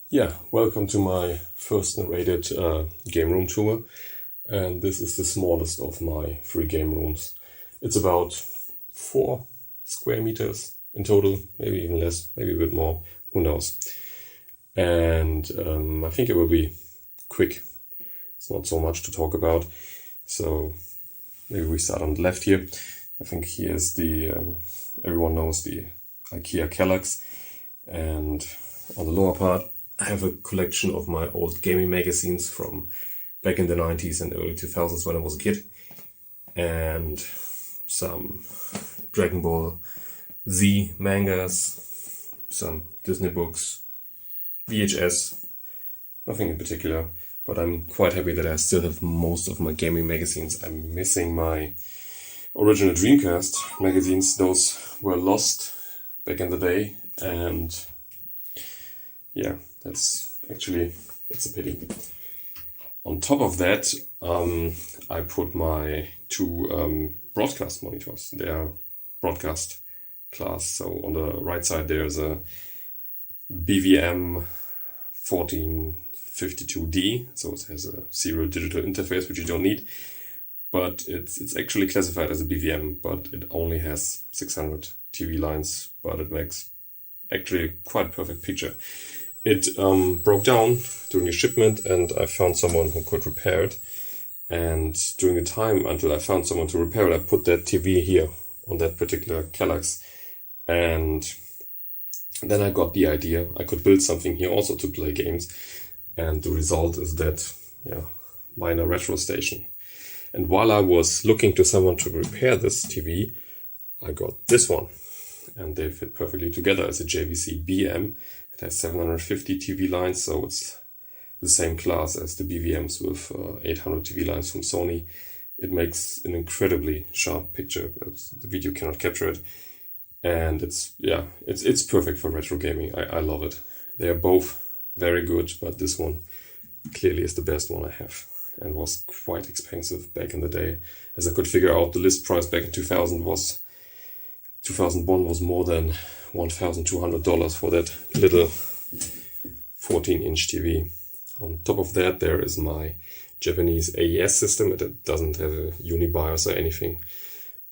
Yeah, welcome to my first narrated game room tour, and this is the smallest of my 3 game rooms. It's about 4 square meters in total, maybe even less, maybe a bit more, who knows. And I think it will be quick. It's not so much to talk about, so maybe we start on the left here. I think here's the, everyone knows the IKEA Kallax, and on the lower part I have a collection of my old gaming magazines from back in the 90s and early 2000s when I was a kid, and some Dragon Ball Z mangas, some Disney books, VHS, nothing in particular, but I'm quite happy that I still have most of my gaming magazines. I'm missing my original Dreamcast magazines. Those were lost back in the day, and yeah, it's a pity. On top of that, I put my 2 broadcast monitors. They are broadcast class. So on the right side there's a BVM-1400PNA, so it has a serial digital interface, which you don't need, but it's actually classified as a BVM, but it only has 600 TV lines, but it makes actually quite a perfect picture. It broke down during a shipment, and I found someone who could repair it. And during the time until I found someone to repair it, I put that TV here on that particular Kallax. And then I got the idea I could build something here also to play games. And the result is that, minor retro station. And while I was looking to someone to repair this TV, I got this one. And they fit perfectly together as a JVC BM. It has 750 TV lines, so it's the same class as the BVMs with 800 TV lines from Sony. It makes an incredibly sharp picture. The video cannot capture it, and it's perfect for retro gaming. I love it. They are both very good, but this one clearly is the best one I have, and was quite expensive back in the day. As I could figure out, the list price back in 2001 was more than $1,200 for that little 14-inch TV. On top of that, there is my Japanese AES system. It doesn't have a UniBIOS or anything.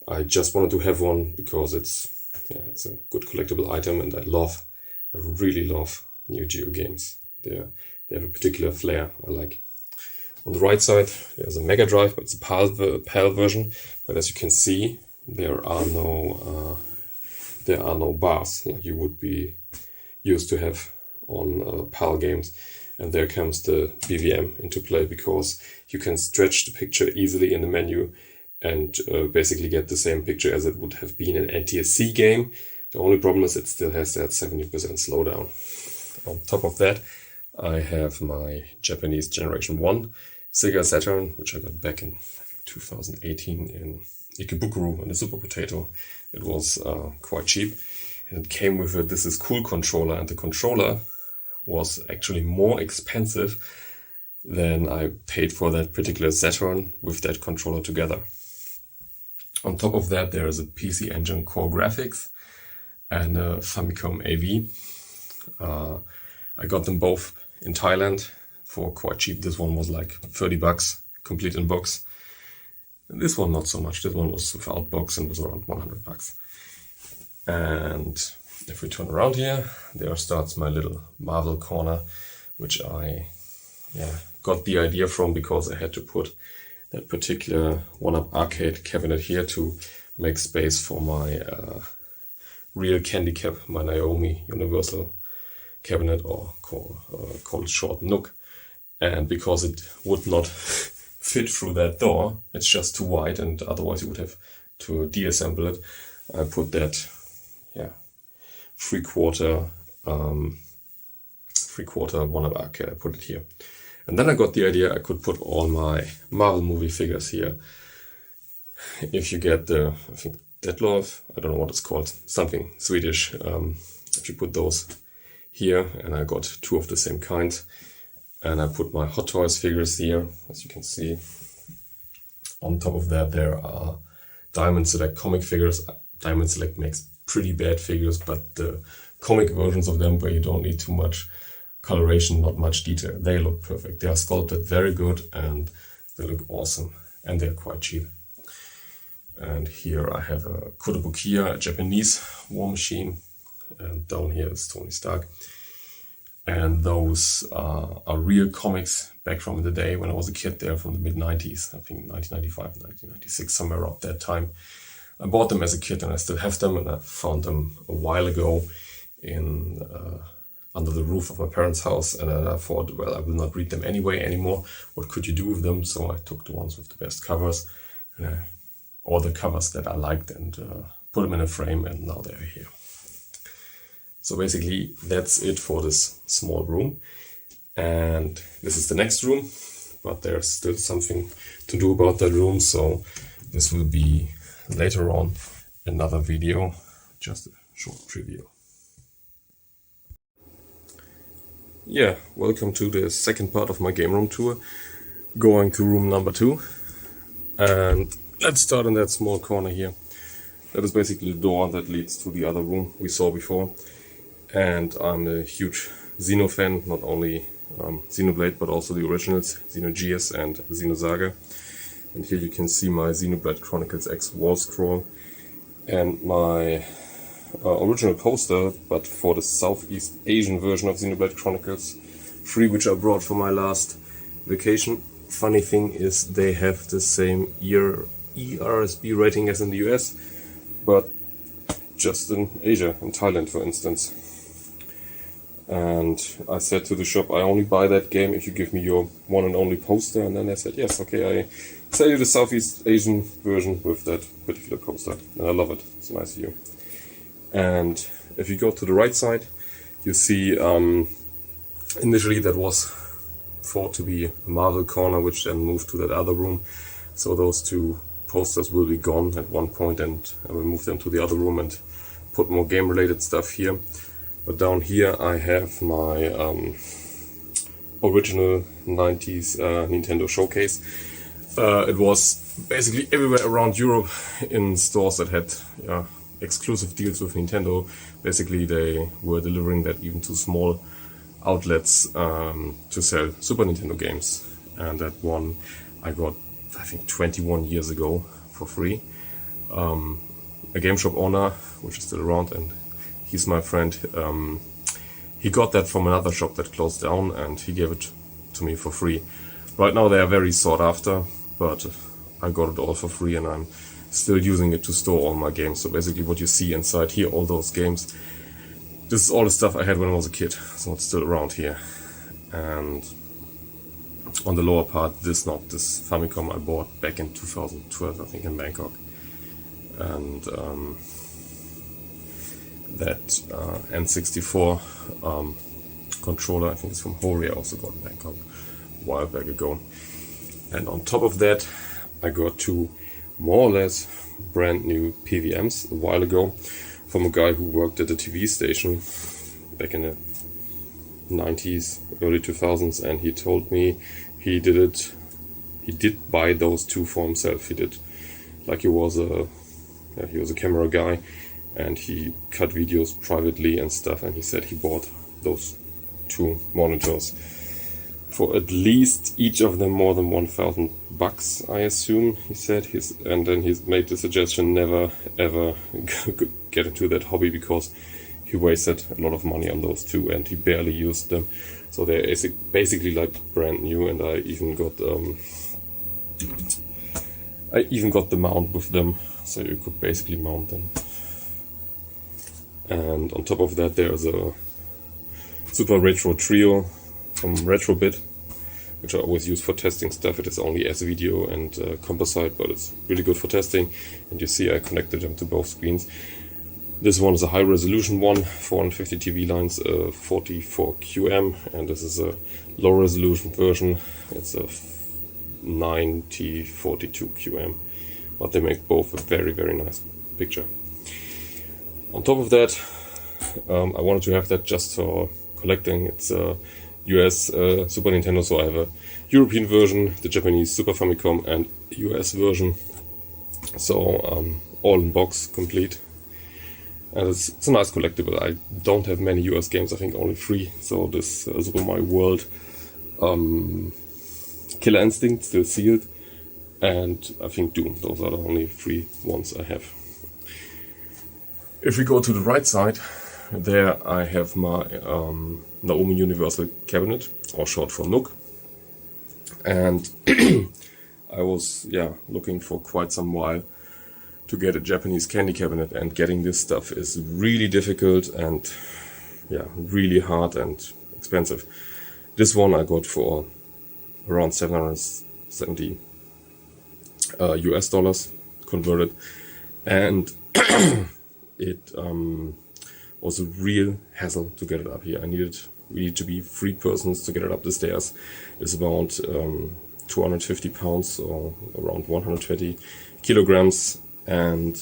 I just wanted to have one because it's a good collectible item, and I really love Neo Geo games. They have a particular flair I like. On the right side, there's a Mega Drive, but it's a PAL version. But as you can see, there are no bars like you would be used to have on PAL games. And there comes the BVM into play, because you can stretch the picture easily in the menu and basically get the same picture as it would have been an NTSC game. The only problem is it still has that 70% slowdown. On top of that, I have my Japanese Generation 1 Sega Saturn, which I got back in 2018 in Ikebukuro in the Super Potato. It was quite cheap, and it came with a This Is Cool controller, and the controller was actually more expensive than I paid for that particular Saturn with that controller together. On top of that, there is a PC Engine Core Graphics and a Famicom AV. I got them both in Thailand for quite cheap. This one was like $30, complete in box. And this one not so much. This one was without box and was around $100. And if we turn around here, there starts my little Marvel corner, which I got the idea from because I had to put that particular 1UP arcade cabinet here to make space for my real candy cap, my Naomi Universal cabinet, or call it short Nook. And because it would not fit through that door, it's just too wide, and otherwise you would have to deassemble it. I put that three-quarter 1UP arcade. I put it here. And then I got the idea I could put all my Marvel movie figures here. If you get I think Detlef, I don't know what it's called, something Swedish. If you put those here, and I got 2 of the same kind. And I put my Hot Toys figures here, as you can see. On top of that, there are Diamond Select comic figures. Diamond Select makes pretty bad figures, but the comic versions of them, where you don't need too much coloration, not much detail. They look perfect. They are sculpted very good and they look awesome, and they're quite cheap. And here I have a Kotobukiya, a Japanese war machine, and down here is Tony Stark. And those are real comics back from the day when I was a kid. They're from the mid-90s, I think 1995, 1996, somewhere around that time. I bought them as a kid and I still have them, and I found them a while ago in under the roof of my parents' house, and I thought, well, I will not read them anyway anymore. What could you do with them? So I took the ones with the best covers, and all the covers that I liked, and put them in a frame, and now they're here. So basically that's it for this small room, and this is the next room, but there's still something to do about that room, so this will be later on another video, just a short preview. Yeah, welcome to the second part of my game room tour, going to room number 2, and let's start in that small corner here. That is basically the door that leads to the other room we saw before. And I'm a huge Xeno fan, not only Xenoblade but also the originals, Xenogears and Xenosaga. And here you can see my Xenoblade Chronicles X wall scroll and my original poster, but for the Southeast Asian version of Xenoblade Chronicles 3, which I brought for my last vacation. Funny thing is they have the same ERSB rating as in the US, but just in Asia, in Thailand for instance. And I said to the shop, I only buy that game if you give me your one and only poster. And then they said, yes, okay, I sell you the Southeast Asian version with that particular poster. And I love it. It's nice of you. And if you go to the right side, you see initially that was thought to be a Marvel corner, which then moved to that other room. So those two posters will be gone at one point, and I will move them to the other room and put more game related stuff here. But down here I have my original 90s Nintendo showcase. It was basically everywhere around Europe in stores that had exclusive deals with Nintendo. Basically they were delivering that even to small outlets to sell Super Nintendo games. And that one I got, I think, 21 years ago for free. A game shop owner, which is still around, and he's my friend, he got that from another shop that closed down and he gave it to me for free. Right now they are very sought after, but I got it all for free and I'm still using it to store all my games. So basically what you see inside here, all those games, this is all the stuff I had when I was a kid, so it's still around here. And on the lower part, this Famicom I bought back in 2012, I think, in Bangkok. And that N64 controller, I think it's from Hori, I also got in Bangkok a while back ago. And on top of that, I got two more or less brand new PVMs a while ago from a guy who worked at a TV station back in the 90s, early 2000s, and he told me he did buy those two for himself. He did, like he was a camera guy, and he cut videos privately and stuff, and he said he bought those two monitors for at least each of them more than $1,000, I assume, he said. And then he made the suggestion never ever get into that hobby because he wasted a lot of money on those two and he barely used them. So they're basically like brand new, and I even got the mount with them, so you could basically mount them. And on top of that there's a Super Retro Trio from Retrobit, which I always use for testing stuff. It is only S-Video and composite, but it's really good for testing. And you see I connected them to both screens. This one is a high resolution one, 450 TV lines, 44 QM, and this is a low resolution version. It's a 9042 QM, but they make both a very, very nice picture. On top of that, I wanted to have that just for collecting. It's a US Super Nintendo, so I have a European version, the Japanese Super Famicom, and a US version. So all in box, complete. And it's a nice collectible. I don't have many US games, I think only 3. So this Super Mario World, Killer Instinct, still sealed, and I think Doom. Those are the only 3 ones I have. If we go to the right side, there I have my Naomi Universal Cabinet, or short for Nook. And I was looking for quite some while to get a Japanese candy cabinet, and getting this stuff is really difficult and really hard and expensive. This one I got for around 770 US dollars converted, and it was a real hassle to get it up here. We need to be 3 persons to get it up the stairs. It's about 250 pounds or around 120 kilograms, and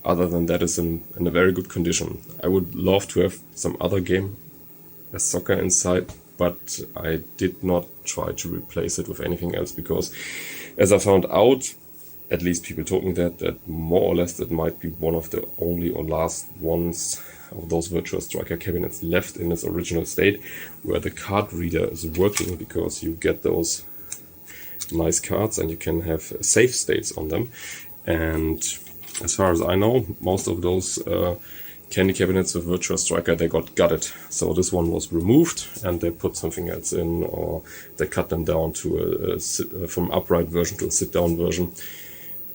other than that is in a very good condition. I would love to have some other game as soccer inside, but I did not try to replace it with anything else, because as I found out, at least people told me that more or less that might be one of the only or last ones of those Virtua Striker cabinets left in its original state, where the card reader is working, because you get those nice cards and you can have save states on them. And as far as I know, most of those candy cabinets with Virtua Striker, they got gutted. So this one was removed and they put something else in, or they cut them down to from upright version to a sit-down version.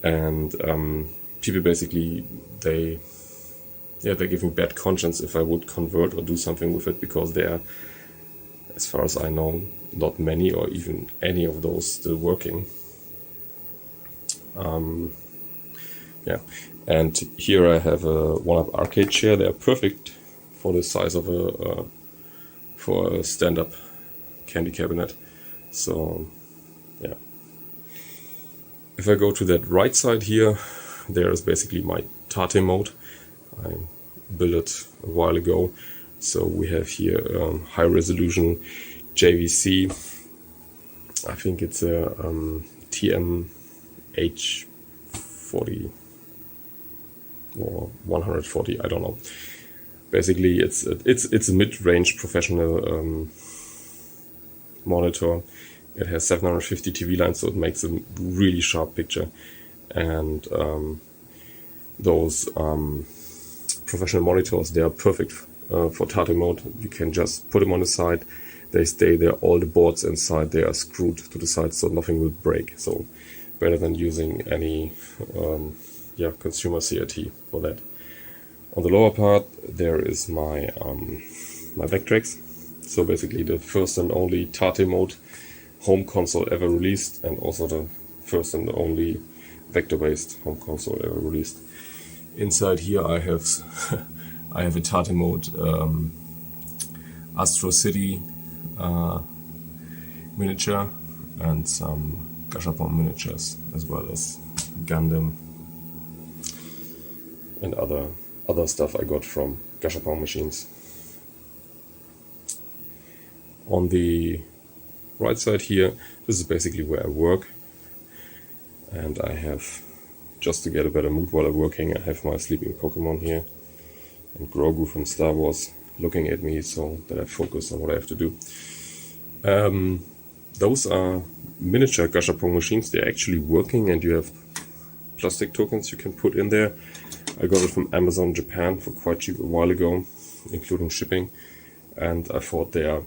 And people basically, they're giving bad conscience if I would convert or do something with it, because they are, as far as I know, not many or even any of those still working. And here I have a one-up arcade chair. They are perfect for the size of for a stand-up candy cabinet. So yeah. If I go to that right side here, there is basically my Tate mode. I built it a while ago. So we have here high resolution JVC. I think it's a TMH40 or 140. I don't know. Basically, it's a mid-range professional monitor. It has 750 TV lines, so it makes a really sharp picture. And those professional monitors, they are perfect for Tate mode. You can just put them on the side. They stay there. All the boards inside, they are screwed to the side, so nothing will break. So better than using any consumer CRT for that. On the lower part, there is my my Vectrex. So basically the first and only Tate mode home console ever released, and also the first and only vector-based home console ever released. Inside here I have I have a Tate mode Astro City miniature, and some Gashapon miniatures, as well as Gundam and other stuff I got from Gashapon machines. On the right side here, this is basically where I work, and I have, just to get a better mood while I'm working, I have my sleeping Pokemon here, and Grogu from Star Wars looking at me so that I focus on what I have to do. Those are miniature Gashapon machines. They're actually working, and you have plastic tokens you can put in there. I got it from Amazon Japan for quite cheap a while ago, including shipping, and I thought I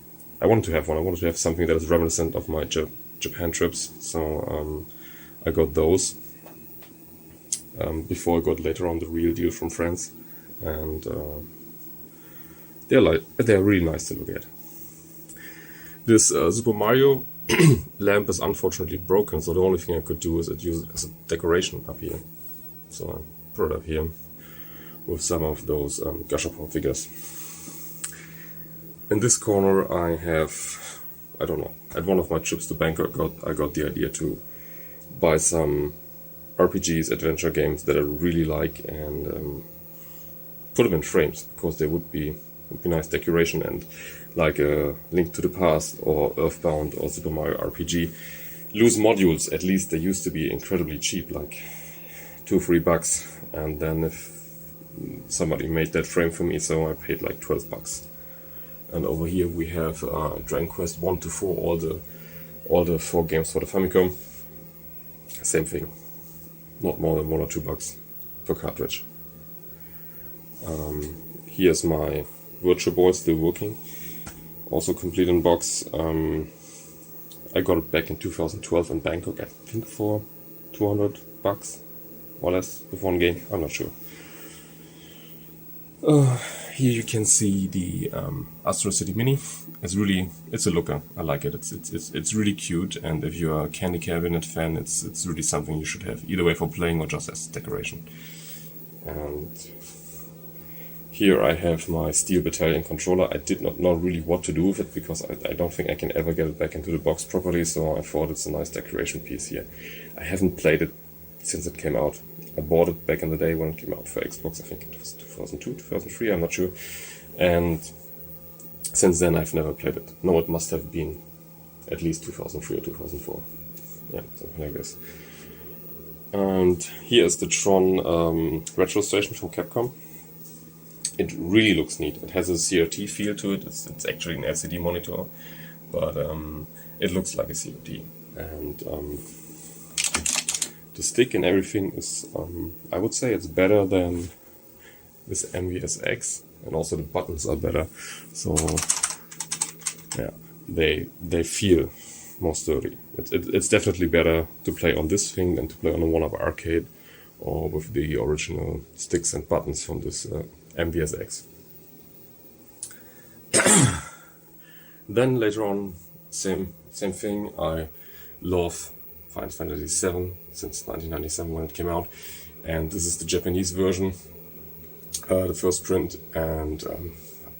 wanted to have one. I wanted to have something that is reminiscent of my Japan trips, so I got those before I got later on the real deal from France, and they're really nice to look at. This Super Mario lamp is unfortunately broken, so the only thing I could do is use it as a decoration up here. So I put it up here with some of those Gashapon figures. In this corner I have, I don't know, at one of my trips to Bangkok I got the idea to buy some RPGs, adventure games that I really like, and put them in frames, because they would be nice decoration, and like a Link to the Past or Earthbound or Super Mario RPG. Loose modules, at least they used to be incredibly cheap, like $2-3, and then if somebody made that frame for me, so I paid like $12. And over here we have Dragon Quest 1 to 4, all the 4 games for the Famicom. Same thing, not more than $1 or $2 per cartridge. Here's my Virtual Boy still working, also complete in box. I got it back in 2012 in Bangkok, I think for $200 or less with one game, I'm not sure. Here you can see the Astro City Mini. It's a looker. I like it. It's really cute, and if you're a Candy Cabinet fan, it's really something you should have, either way for playing or just as decoration. And here I have my Steel Battalion controller. I did not know really what to do with it, because I don't think I can ever get it back into the box properly, so I thought it's a nice decoration piece here. I haven't played it since it came out. I bought it back in the day when it came out for Xbox, I think it was 2002, 2003, I'm not sure. And since then I've never played it. No, it must have been at least 2003 or 2004. Yeah, something like this. And here is the Tron retro station from Capcom. It really looks neat. It has a CRT feel to it. It's actually an LCD monitor, but it looks like a CRT. And the stick and everything is, I would say it's better than this MVSX, and also the buttons are better. So yeah, they feel more sturdy. It's definitely better to play on this thing than to play on a 1-up arcade or with the original sticks and buttons from this MVSX. Then later on, same thing. I love Final Fantasy VII since 1997 when it came out, and this is the Japanese version, the first print, and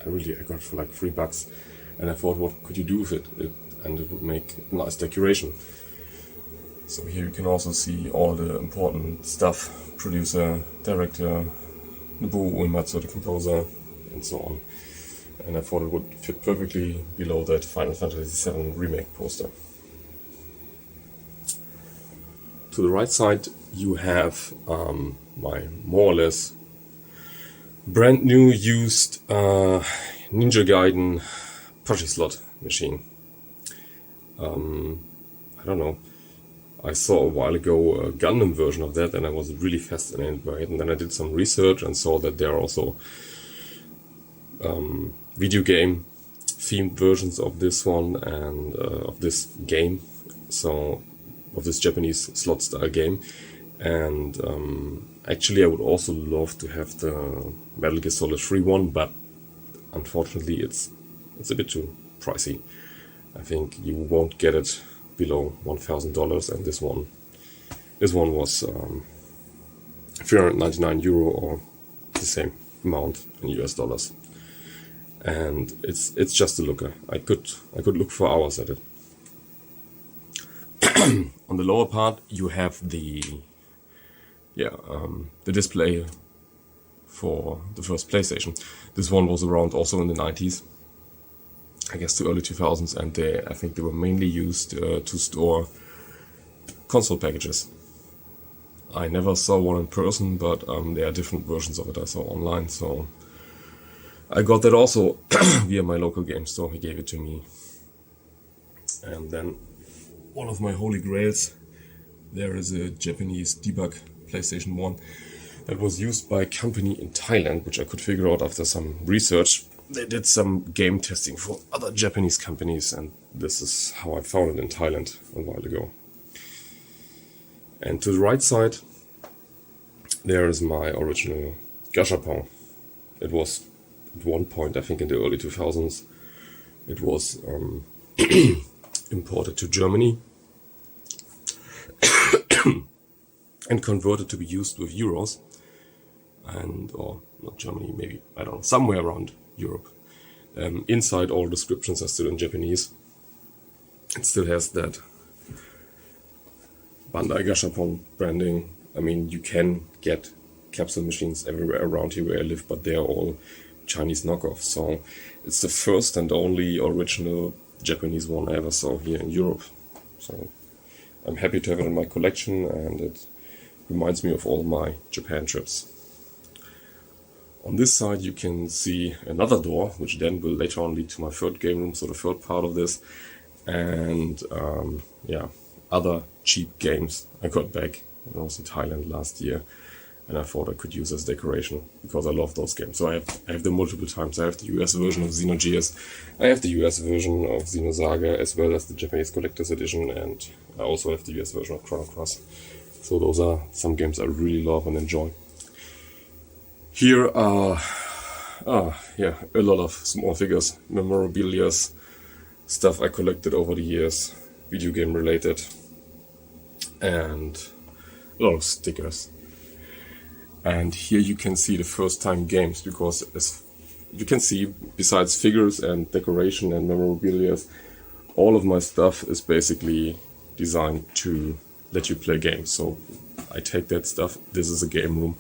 I got it for like $3, and I thought, what could you do with it? And it would make a nice decoration. So here you can also see all the important stuff: producer, director, Nobuo Uematsu, the composer, and so on. And I thought it would fit perfectly below that Final Fantasy VII Remake poster. To the right side you have my more or less brand new used Ninja Gaiden Poshi slot machine. I don't know, I saw a while ago a Gundam version of that and I was really fascinated by it, and then I did some research and saw that there are also video game themed versions of this one and of this game, so of this Japanese slot style game. And actually I would also love to have the Metal Gear Solid 3 one, but unfortunately it's a bit too pricey. I think you won't get it below $1,000, and this one was €399 or the same amount in US dollars. And it's just a looker. I could look for hours at it. On the lower part you have the display for the first PlayStation. This one was around also in the 90s, I guess the early 2000s, and I think they were mainly used to store console packages. I never saw one in person, but there are different versions of it I saw online, so I got that also via my local game store. He gave it to me. And then one of my holy grails, there is a Japanese debug PlayStation 1 that was used by a company in Thailand, which I could figure out after some research. They did some game testing for other Japanese companies, and this is how I found it in Thailand a while ago. And to the right side, there is my original Gashapon. It was at one point, I think in the early 2000s, it was imported to Germany and converted to be used with euros, or not Germany, maybe, I don't know, somewhere around Europe. Inside, all descriptions are still in Japanese. It still has that Bandai Gashapon branding. I mean, you can get capsule machines everywhere around here where I live, but they're all Chinese knockoffs. So it's the first and only original Japanese one I ever saw here in Europe. So I'm happy to have it in my collection, and it reminds me of all my Japan trips. On this side you can see another door, which then will later on lead to my third game room, so the third part of this. And yeah, other cheap games I got back when I was in Thailand last year, and I thought I could use as decoration because I love those games. So I have them multiple times. I have the US version of Xenogears, I have the US version of Xenosaga, as well as the Japanese Collector's Edition, and I also have the US version of Chrono Cross. So those are some games I really love and enjoy. Here are yeah, a lot of small figures, memorabilia, stuff I collected over the years, video game related, and a lot of stickers. And here you can see the first time games, because as you can see, besides figures and decoration and memorabilia, all of my stuff is basically designed to let you play games. So I take that stuff, this is a game room,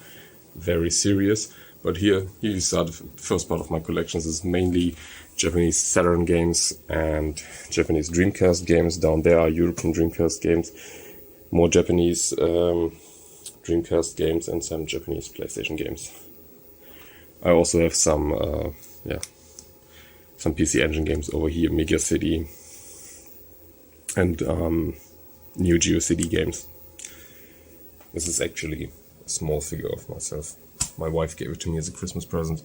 very serious. But here you start the first part of my collections is mainly Japanese Saturn games and Japanese Dreamcast games. Down there are European Dreamcast games, more Japanese Dreamcast games, and some Japanese PlayStation games. I also have some some PC Engine games over here, Mega City and Neo Geo City games. This is actually a small figure of myself. My wife gave it to me as a Christmas present,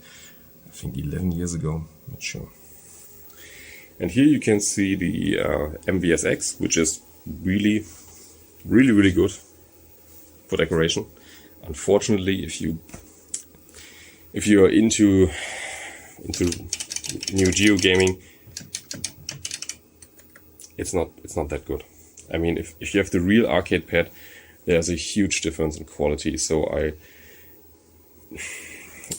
I think 11 years ago, not sure. And here you can see the MVSX, which is really good for decoration. Unfortunately, if you are into Neo Geo gaming, it's not that good. I mean, if you have the real arcade pad, there's a huge difference in quality. So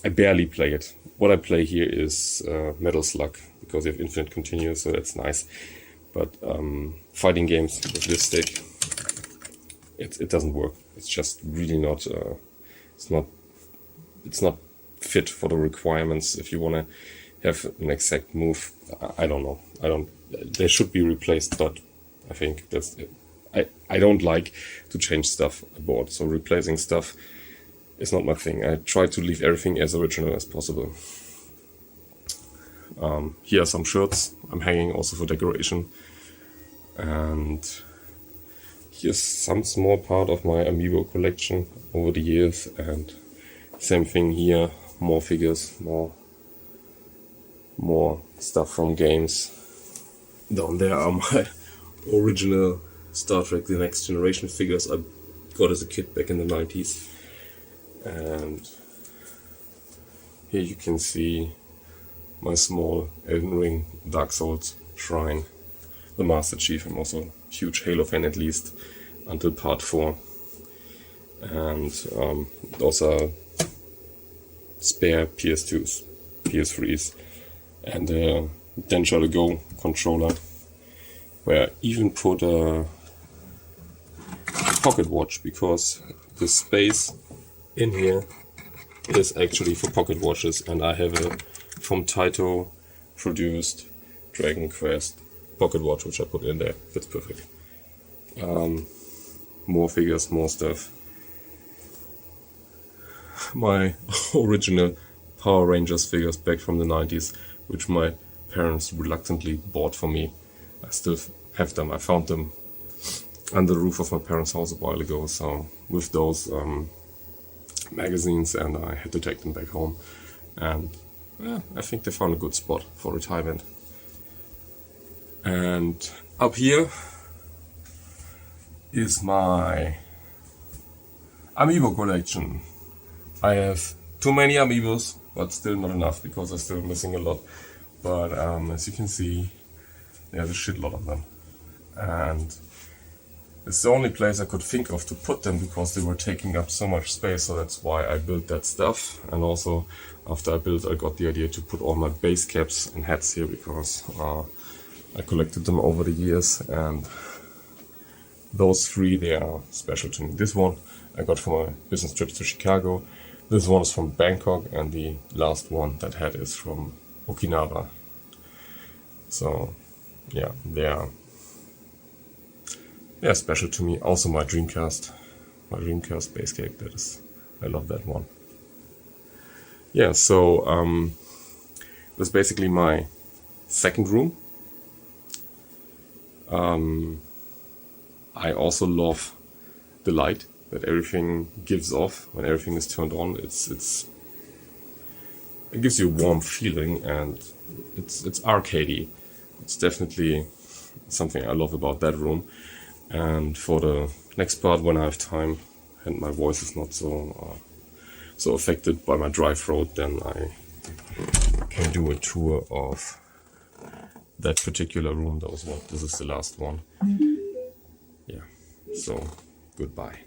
I barely play it. What I play here is Metal Slug, because you have infinite continuous, so that's nice. But fighting games with this stick, it doesn't work. It's just really not. It's not fit for the requirements. If you want to have an exact move, I don't know. They should be replaced, but I think that's it. I don't like to change stuff aboard, so replacing stuff is not my thing. I try to leave everything as original as possible. Here are some shirts I'm hanging also for decoration. And here's some small part of my amiibo collection over the years. And same thing here, more figures, more stuff from games. Down there are my original Star Trek The Next Generation figures I got as a kid back in the 90s. And here you can see my small Elden Ring Dark Souls shrine, the Master Chief. I'm also a huge Halo fan, at least until part 4. And those are spare PS2s, PS3s, and Densha the Go controller, where I even put a pocket watch, because the space in here is actually for pocket watches, and I have a from Taito produced Dragon Quest pocket watch which I put in there. Fits perfect. More figures, more stuff. My original Power Rangers figures back from the 90s, which my parents reluctantly bought for me. I still have them. I found them under the roof of my parents' house a while ago, so with those magazines, and I had to take them back home. And I think they found a good spot for retirement. And up here is my amiibo collection. I have too many amiibos, but still not enough, because I'm still missing a lot. But as you can see, there's a shitload of them. And it's the only place I could think of to put them, because they were taking up so much space. So that's why I built that stuff. And also, after I built, I got the idea to put all my base caps and hats here, because I collected them over the years. And those three, they are special to me. This one I got for my business trips to Chicago. This one is from Bangkok, and the last one, that hat, is from Okinawa. So yeah, they are special to me. Also my Dreamcast base cape, I love that one. Yeah, so that's basically my second room. I also love the light that everything gives off when everything is turned on. It gives you a warm feeling, and it's arcadey. It's definitely something I love about that room. And for the next part, when I have time and my voice is not so affected by my dry throat, then I can do a tour of that particular room. This is the last one. Yeah, so goodbye.